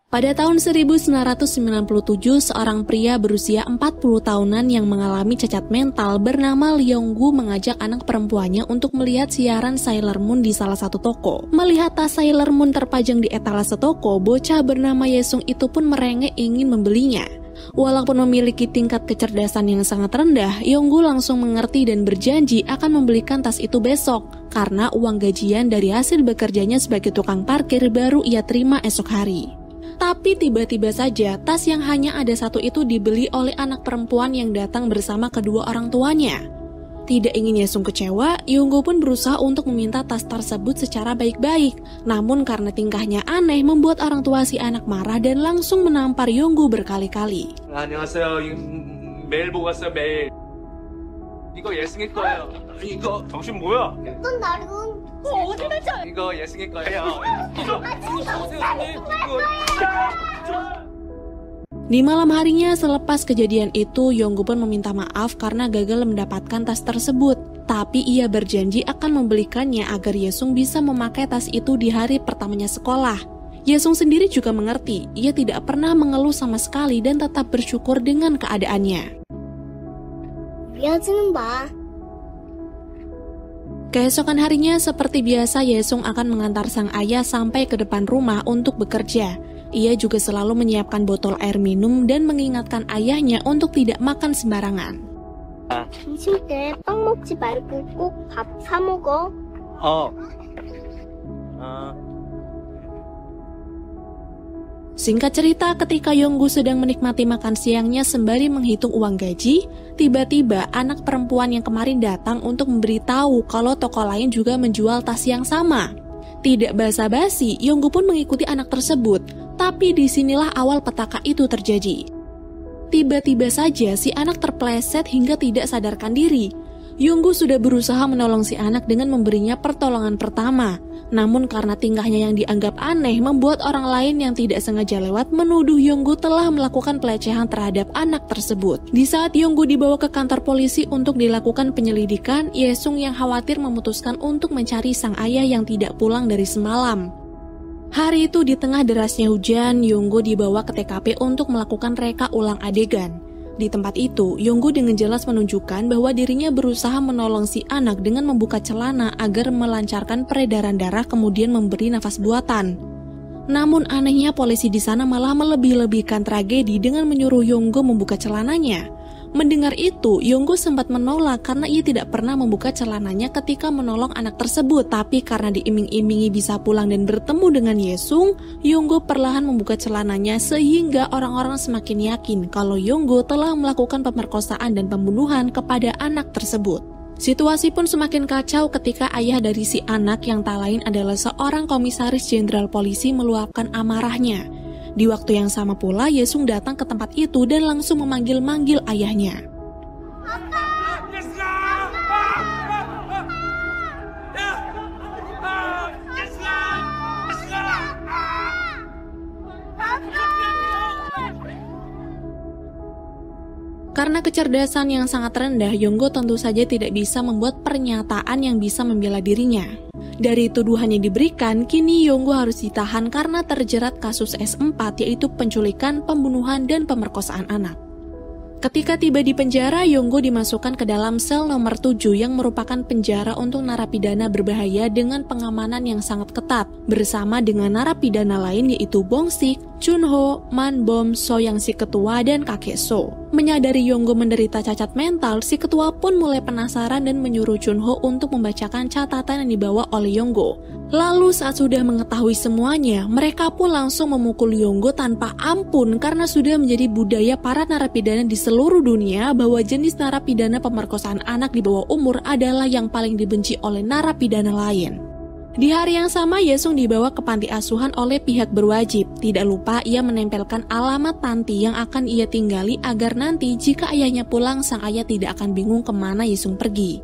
Pada tahun 1997, seorang pria berusia 40 tahunan yang mengalami cacat mental bernama Leonggu mengajak anak perempuannya untuk melihat siaran Sailor Moon di salah satu toko. Melihat tas Sailor Moon terpajang di etalase toko, bocah bernama Yesung itu pun merengek ingin membelinya. Walaupun memiliki tingkat kecerdasan yang sangat rendah, Leonggu langsung mengerti dan berjanji akan membelikan tas itu besok, karena uang gajian dari hasil bekerjanya sebagai tukang parkir baru ia terima esok hari. Tapi tiba-tiba saja tas yang hanya ada satu itu dibeli oleh anak perempuan yang datang bersama kedua orang tuanya. Tidak ingin Yesung kecewa, Leonggu pun berusaha untuk meminta tas tersebut secara baik-baik. Namun karena tingkahnya aneh membuat orang tua si anak marah dan langsung menampar Leonggu berkali-kali. 안녕하세요. 메일 보고 왔어요, 메일. 이거 예승이 거예요. 이거 정신 뭐야? 어떤 날은 어디 맞아? 이거 예승이 거예요. Di malam harinya selepas kejadian itu, Leonggu pun meminta maaf karena gagal mendapatkan tas tersebut. Tapi ia berjanji akan membelikannya agar Yesung bisa memakai tas itu di hari pertamanya sekolah. Yesung sendiri juga mengerti, ia tidak pernah mengeluh sama sekali dan tetap bersyukur dengan keadaannya. 비워주는 봐. Keesokan harinya seperti biasa Yesung akan mengantar sang ayah sampai ke depan rumah untuk bekerja. Ia juga selalu menyiapkan botol air minum dan mengingatkan ayahnya untuk tidak makan sembarangan. 점심 때 빵 먹지 말고 꼭 밥 사 먹어. Singkat cerita, ketika Leonggu sedang menikmati makan siangnya sembari menghitung uang gaji, tiba-tiba anak perempuan yang kemarin datang untuk memberitahu kalau toko lain juga menjual tas yang sama. Tidak basa-basi, Leonggu pun mengikuti anak tersebut, tapi disinilah awal petaka itu terjadi. Tiba-tiba saja si anak terpleset hingga tidak sadarkan diri. Leonggu sudah berusaha menolong si anak dengan memberinya pertolongan pertama. Namun karena tingkahnya yang dianggap aneh membuat orang lain yang tidak sengaja lewat menuduh Leonggu telah melakukan pelecehan terhadap anak tersebut. Di saat Leonggu dibawa ke kantor polisi untuk dilakukan penyelidikan, Yesung yang khawatir memutuskan untuk mencari sang ayah yang tidak pulang dari semalam. Hari itu di tengah derasnya hujan, Leonggu dibawa ke TKP untuk melakukan reka ulang adegan. Di tempat itu, Leonggu dengan jelas menunjukkan bahwa dirinya berusaha menolong si anak dengan membuka celana agar melancarkan peredaran darah kemudian memberi nafas buatan. Namun anehnya polisi di sana malah melebih-lebihkan tragedi dengan menyuruh Leonggu membuka celananya. Mendengar itu, Leonggu sempat menolak karena ia tidak pernah membuka celananya ketika menolong anak tersebut. Tapi karena diiming-imingi bisa pulang dan bertemu dengan Yesung, Leonggu perlahan membuka celananya sehingga orang-orang semakin yakin kalau Leonggu telah melakukan pemerkosaan dan pembunuhan kepada anak tersebut. Situasi pun semakin kacau ketika ayah dari si anak yang tak lain adalah seorang komisaris jenderal polisi meluapkan amarahnya. Di waktu yang sama pula, Yesung datang ke tempat itu dan langsung memanggil-manggil ayahnya. Karena kecerdasan yang sangat rendah, Leonggu tentu saja tidak bisa membuat pernyataan yang bisa membela dirinya. Dari tuduhan yang diberikan, kini Leonggu harus ditahan karena terjerat kasus S4 yaitu penculikan, pembunuhan, dan pemerkosaan anak. Ketika tiba di penjara, Leonggu dimasukkan ke dalam sel nomor 7 yang merupakan penjara untuk narapidana berbahaya dengan pengamanan yang sangat ketat, bersama dengan narapidana lain yaitu Bongsik, Chunho, Manbom, So yang si ketua, dan kakek So. Menyadari Leonggu menderita cacat mental, si ketua pun mulai penasaran dan menyuruh Chunho untuk membacakan catatan yang dibawa oleh Leonggu. Lalu saat sudah mengetahui semuanya, mereka pun langsung memukul Leonggu tanpa ampun karena sudah menjadi budaya para narapidana di seluruh dunia bahwa jenis narapidana pemerkosaan anak di bawah umur adalah yang paling dibenci oleh narapidana lain. Di hari yang sama, Yesung dibawa ke panti asuhan oleh pihak berwajib. Tidak lupa ia menempelkan alamat panti yang akan ia tinggali agar nanti jika ayahnya pulang, sang ayah tidak akan bingung kemana Yesung pergi.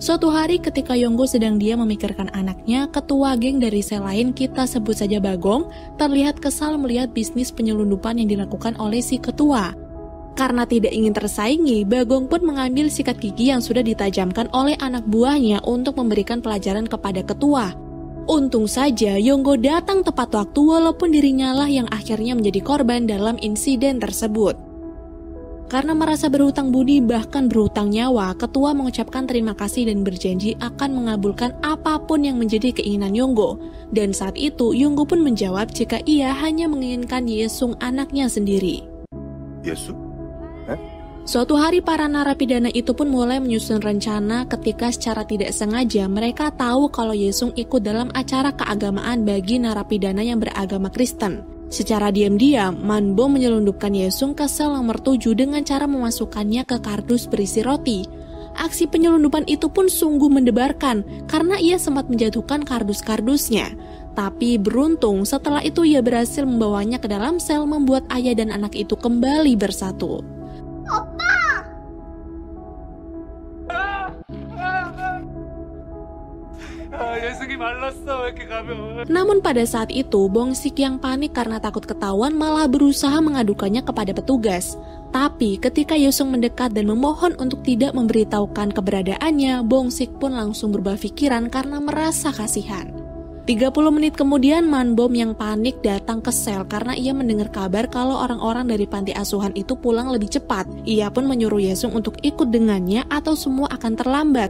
Suatu hari ketika Leonggu sedang diam memikirkan anaknya, ketua geng dari sel lain, kita sebut saja Bagong, terlihat kesal melihat bisnis penyelundupan yang dilakukan oleh si ketua. Karena tidak ingin tersaingi, Bagong pun mengambil sikat gigi yang sudah ditajamkan oleh anak buahnya untuk memberikan pelajaran kepada ketua. Untung saja Yonggo datang tepat waktu walaupun dirinya lah yang akhirnya menjadi korban dalam insiden tersebut. Karena merasa berhutang budi bahkan berhutang nyawa, ketua mengucapkan terima kasih dan berjanji akan mengabulkan apapun yang menjadi keinginan Yonggo. Dan saat itu Yonggo pun menjawab jika ia hanya menginginkan Yesung anaknya sendiri. Yesung? Suatu hari para narapidana itu pun mulai menyusun rencana ketika secara tidak sengaja mereka tahu kalau Yesung ikut dalam acara keagamaan bagi narapidana yang beragama Kristen. Secara diam-diam, Manbom menyelundupkan Yesung ke sel nomor 7 dengan cara memasukkannya ke kardus berisi roti. Aksi penyelundupan itu pun sungguh mendebarkan karena ia sempat menjatuhkan kardus-kardusnya. Tapi beruntung setelah itu ia berhasil membawanya ke dalam sel membuat ayah dan anak itu kembali bersatu. 예승이 말랐어. 왜 이렇게 가면? Namun pada saat itu, Bongsik yang panik karena takut ketahuan malah berusaha mengadukannya kepada petugas. Tapi ketika Yesung mendekat dan memohon untuk tidak memberitahukan keberadaannya, Bongsik pun langsung berubah pikiran karena merasa kasihan. 30 menit kemudian, Manbom yang panik datang ke sel karena ia mendengar kabar kalau orang-orang dari panti asuhan itu pulang lebih cepat. Ia pun menyuruh Yesung untuk ikut dengannya atau semua akan terlambat.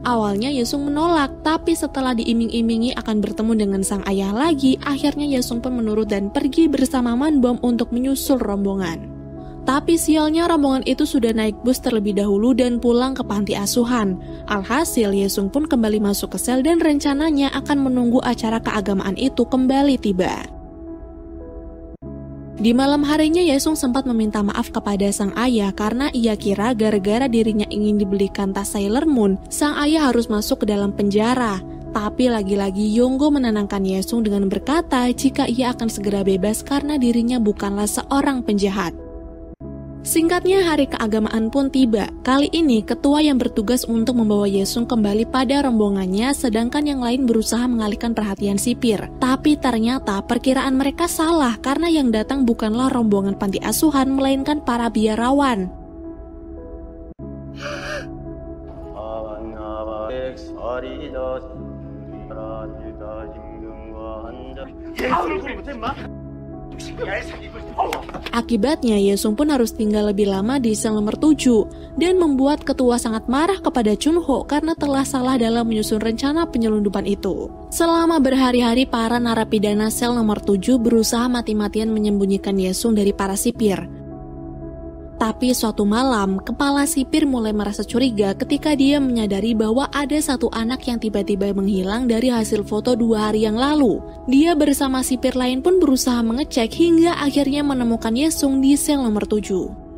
Awalnya Yesung menolak, tapi setelah diiming-imingi akan bertemu dengan sang ayah lagi, akhirnya Yesung pun menurut dan pergi bersama Manbom untuk menyusul rombongan. Tapi sialnya rombongan itu sudah naik bus terlebih dahulu dan pulang ke panti asuhan. Alhasil Yesung pun kembali masuk ke sel dan rencananya akan menunggu acara keagamaan itu kembali tiba. Di malam harinya Yesung sempat meminta maaf kepada sang ayah karena ia kira gara-gara dirinya ingin dibelikan tas Sailor Moon, sang ayah harus masuk ke dalam penjara. Tapi lagi-lagi Yonggo menenangkan Yesung dengan berkata jika ia akan segera bebas karena dirinya bukanlah seorang penjahat. Singkatnya hari keagamaan pun tiba. Kali ini ketua yang bertugas untuk membawa Yesung kembali pada rombongannya sedangkan yang lain berusaha mengalihkan perhatian sipir. Tapi ternyata perkiraan mereka salah karena yang datang bukanlah rombongan panti asuhan melainkan para biarawan. Akibatnya Yesung pun harus tinggal lebih lama di sel nomor 7 dan membuat ketua sangat marah kepada Chunho karena telah salah dalam menyusun rencana penyelundupan itu. Selama berhari-hari para narapidana sel nomor 7 berusaha mati-matian menyembunyikan Yesung dari para sipir. Tapi suatu malam, kepala sipir mulai merasa curiga ketika dia menyadari bahwa ada satu anak yang tiba-tiba menghilang dari hasil foto 2 hari yang lalu. Dia bersama sipir lain pun berusaha mengecek hingga akhirnya menemukan Yesung di sel nomor 7.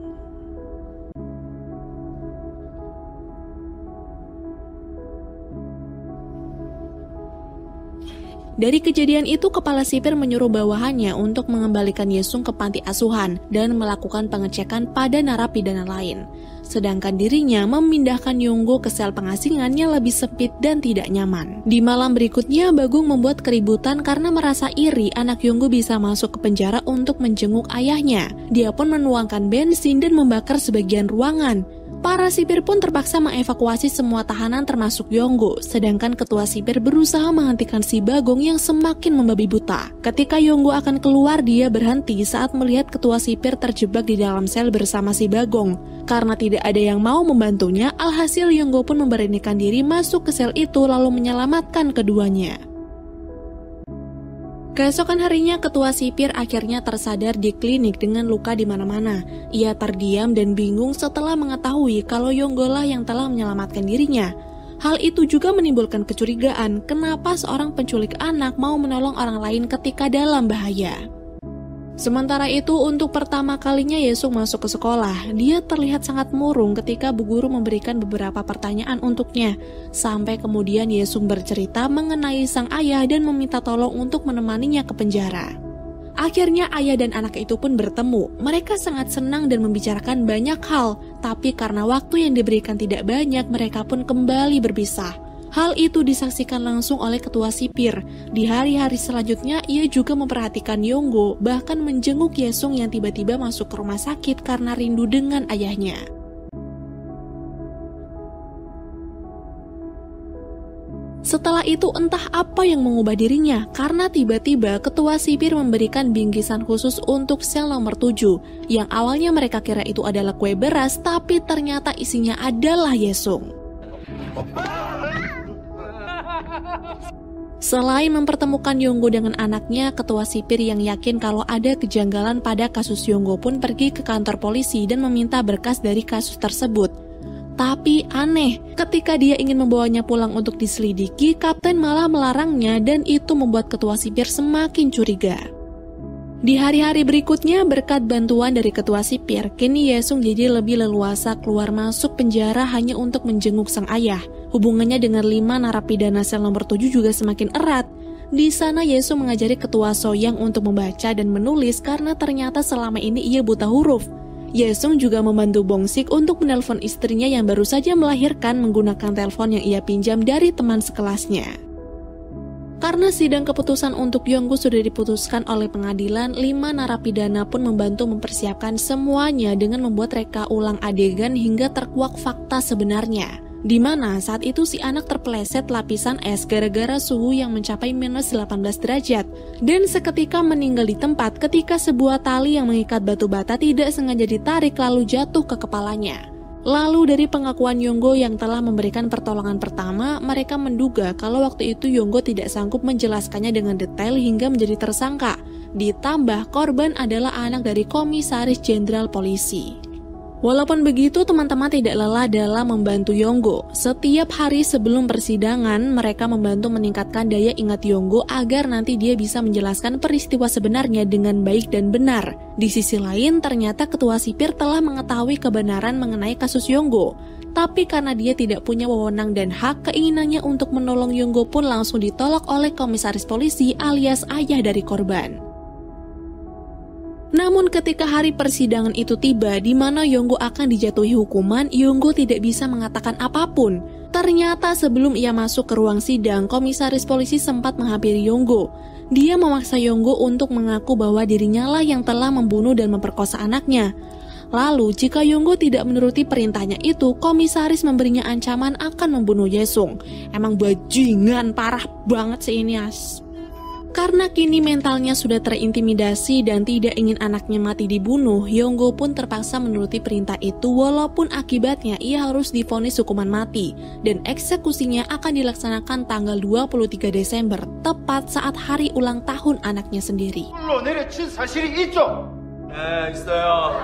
Dari kejadian itu, kepala sipir menyuruh bawahannya untuk mengembalikan Yesung ke panti asuhan dan melakukan pengecekan pada narapidana lain. Sedangkan dirinya memindahkan Yonggo ke sel pengasingan yang lebih sempit dan tidak nyaman. Di malam berikutnya, Bagong membuat keributan karena merasa iri anak Yonggo bisa masuk ke penjara untuk menjenguk ayahnya. Dia pun menuangkan bensin dan membakar sebagian ruangan. Para sipir pun terpaksa mengevakuasi semua tahanan termasuk Yonggo, sedangkan ketua sipir berusaha menghentikan si Bagong yang semakin membabi buta. Ketika Yonggo akan keluar, dia berhenti saat melihat ketua sipir terjebak di dalam sel bersama si Bagong. Karena tidak ada yang mau membantunya, alhasil Yonggo pun memberanikan diri masuk ke sel itu lalu menyelamatkan keduanya. Keesokan harinya, ketua sipir akhirnya tersadar di klinik dengan luka di mana-mana. Ia terdiam dan bingung setelah mengetahui kalau Yonggo lah yang telah menyelamatkan dirinya. Hal itu juga menimbulkan kecurigaan kenapa seorang penculik anak mau menolong orang lain ketika dalam bahaya. Sementara itu, untuk pertama kalinya Yesung masuk ke sekolah. Dia terlihat sangat murung ketika bu guru memberikan beberapa pertanyaan untuknya. Sampai kemudian Yesung bercerita mengenai sang ayah dan meminta tolong untuk menemaninya ke penjara. Akhirnya ayah dan anak itu pun bertemu. Mereka sangat senang dan membicarakan banyak hal. Tapi karena waktu yang diberikan tidak banyak, mereka pun kembali berpisah. Hal itu disaksikan langsung oleh ketua sipir. Di hari-hari selanjutnya, ia juga memperhatikan Yonggo, bahkan menjenguk Yesung yang tiba-tiba masuk ke rumah sakit karena rindu dengan ayahnya. Setelah itu entah apa yang mengubah dirinya karena tiba-tiba ketua sipir memberikan bingkisan khusus untuk sel nomor 7 yang awalnya mereka kira itu adalah kue beras tapi ternyata isinya adalah Yesung. Selain mempertemukan Yonggo dengan anaknya, ketua sipir yang yakin kalau ada kejanggalan pada kasus Yonggo pun pergi ke kantor polisi dan meminta berkas dari kasus tersebut. Tapi aneh, ketika dia ingin membawanya pulang untuk diselidiki, kapten malah melarangnya dan itu membuat ketua sipir semakin curiga. Di hari-hari berikutnya, berkat bantuan dari ketua sipir, kini Yesung jadi lebih leluasa keluar masuk penjara hanya untuk menjenguk sang ayah. Hubungannya dengan 5 narapidana sel nomor 7 juga semakin erat. Di sana Yesung mengajari ketua Soyang untuk membaca dan menulis karena ternyata selama ini ia buta huruf. Yesung juga membantu Bongsik untuk menelpon istrinya yang baru saja melahirkan menggunakan telepon yang ia pinjam dari teman sekelasnya. Karena sidang keputusan untuk Yonggo sudah diputuskan oleh pengadilan, 5 narapidana pun membantu mempersiapkan semuanya dengan membuat reka ulang adegan hingga terkuak fakta sebenarnya. Di mana saat itu si anak terpeleset lapisan es gara-gara suhu yang mencapai minus 18 derajat dan seketika meninggal di tempat ketika sebuah tali yang mengikat batu bata tidak sengaja ditarik lalu jatuh ke kepalanya. Lalu dari pengakuan Yonggo yang telah memberikan pertolongan pertama, mereka menduga kalau waktu itu Yonggo tidak sanggup menjelaskannya dengan detail hingga menjadi tersangka. Ditambah korban adalah anak dari komisaris jenderal polisi. Walaupun begitu, teman-teman tidak lelah dalam membantu Yonggo. Setiap hari sebelum persidangan, mereka membantu meningkatkan daya ingat Yonggo agar nanti dia bisa menjelaskan peristiwa sebenarnya dengan baik dan benar. Di sisi lain, ternyata ketua sipir telah mengetahui kebenaran mengenai kasus Yonggo. Tapi karena dia tidak punya wewenang dan hak, keinginannya untuk menolong Yonggo pun langsung ditolak oleh komisaris polisi alias ayah dari korban. Namun ketika hari persidangan itu tiba di mana Yonggo akan dijatuhi hukuman, Yonggo tidak bisa mengatakan apapun. Ternyata sebelum ia masuk ke ruang sidang, komisaris polisi sempat menghampiri Yonggo. Dia memaksa Yonggo untuk mengaku bahwa dirinya lah yang telah membunuh dan memperkosa anaknya. Lalu jika Yonggo tidak menuruti perintahnya itu, komisaris memberinya ancaman akan membunuh Yesung. Emang bajingan parah banget sih ini Karena kini mentalnya sudah terintimidasi dan tidak ingin anaknya mati dibunuh, Yonggo pun terpaksa menuruti perintah itu walaupun akibatnya ia harus divonis hukuman mati dan eksekusinya akan dilaksanakan tanggal 23 Desember, tepat saat hari ulang tahun anaknya sendiri. 있어요.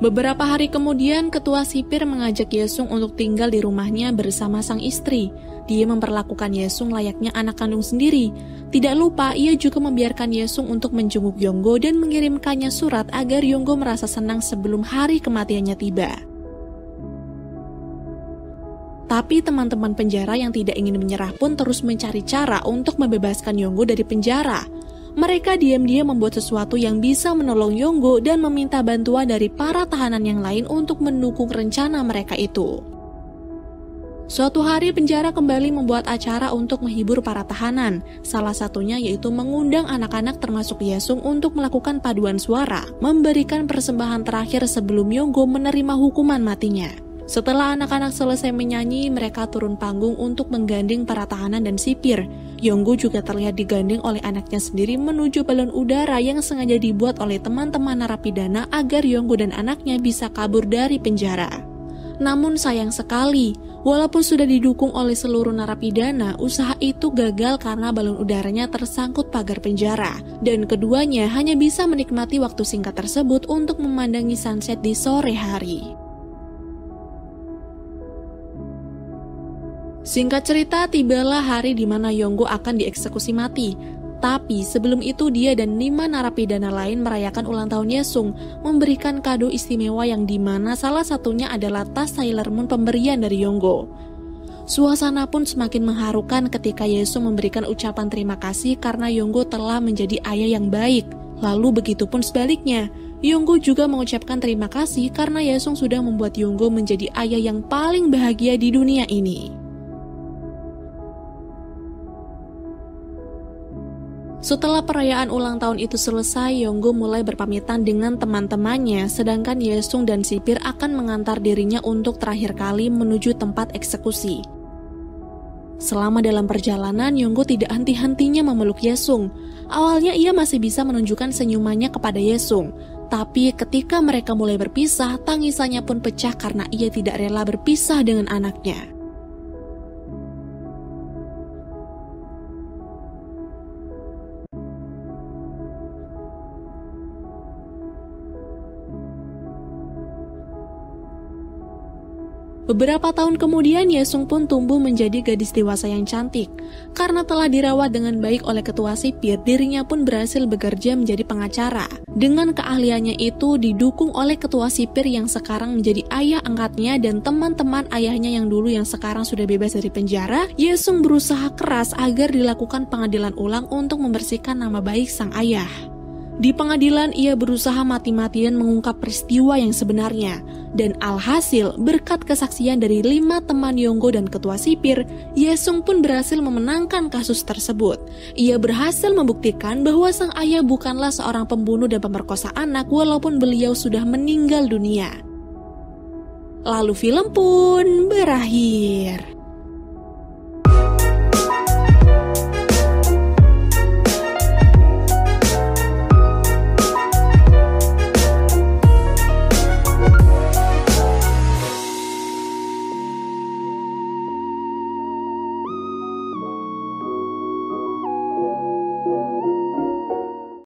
Beberapa hari kemudian, ketua sipir mengajak Yesung untuk tinggal di rumahnya bersama sang istri. Dia memperlakukan Yesung layaknya anak kandung sendiri. Tidak lupa, ia juga membiarkan Yesung untuk menjenguk Yonggo dan mengirimkannya surat agar Yonggo merasa senang sebelum hari kematiannya tiba. Tapi teman-teman penjara yang tidak ingin menyerah pun terus mencari cara untuk membebaskan Yonggo dari penjara. Mereka diam-diam membuat sesuatu yang bisa menolong Yonggo dan meminta bantuan dari para tahanan yang lain untuk mendukung rencana mereka itu. Suatu hari penjara kembali membuat acara untuk menghibur para tahanan. Salah satunya yaitu mengundang anak-anak termasuk Yesung untuk melakukan paduan suara, memberikan persembahan terakhir sebelum Yonggo menerima hukuman matinya. Setelah anak-anak selesai menyanyi, mereka turun panggung untuk menggandeng para tahanan dan sipir. Yonggo juga terlihat digandeng oleh anaknya sendiri menuju balon udara yang sengaja dibuat oleh teman-teman narapidana agar Yonggo dan anaknya bisa kabur dari penjara. Namun sayang sekali, walaupun sudah didukung oleh seluruh narapidana, usaha itu gagal karena balon udaranya tersangkut pagar penjara. Dan keduanya hanya bisa menikmati waktu singkat tersebut untuk memandangi sunset di sore hari. Singkat cerita, tibalah hari di mana Yonggo akan dieksekusi mati. Tapi sebelum itu dia dan 5 narapidana lain merayakan ulang tahun Yesung, memberikan kado istimewa yang dimana salah satunya adalah tas Sailor Moon pemberian dari Yonggo. Suasana pun semakin mengharukan ketika Yesung memberikan ucapan terima kasih karena Yonggo telah menjadi ayah yang baik. Lalu begitupun sebaliknya, Yonggo juga mengucapkan terima kasih karena Yesung sudah membuat Yonggo menjadi ayah yang paling bahagia di dunia ini. Setelah perayaan ulang tahun itu selesai, Yonggu mulai berpamitan dengan teman-temannya, sedangkan Yesung dan sipir akan mengantar dirinya untuk terakhir kali menuju tempat eksekusi. Selama dalam perjalanan, Yonggu tidak henti-hentinya memeluk Yesung. Awalnya ia masih bisa menunjukkan senyumannya kepada Yesung, tapi ketika mereka mulai berpisah, tangisannya pun pecah karena ia tidak rela berpisah dengan anaknya. Beberapa tahun kemudian, Yesung pun tumbuh menjadi gadis dewasa yang cantik. Karena telah dirawat dengan baik oleh ketua sipir, dirinya pun berhasil bekerja menjadi pengacara. Dengan keahliannya itu didukung oleh ketua sipir yang sekarang menjadi ayah angkatnya dan teman-teman ayahnya yang dulu yang sekarang sudah bebas dari penjara, Yesung berusaha keras agar dilakukan pengadilan ulang untuk membersihkan nama baik sang ayah. Di pengadilan, ia berusaha mati-matian mengungkap peristiwa yang sebenarnya. Dan alhasil, berkat kesaksian dari 5 teman Yonggo dan ketua sipir, Yesung pun berhasil memenangkan kasus tersebut. Ia berhasil membuktikan bahwa sang ayah bukanlah seorang pembunuh dan pemerkosa anak walaupun beliau sudah meninggal dunia. Lalu film pun berakhir.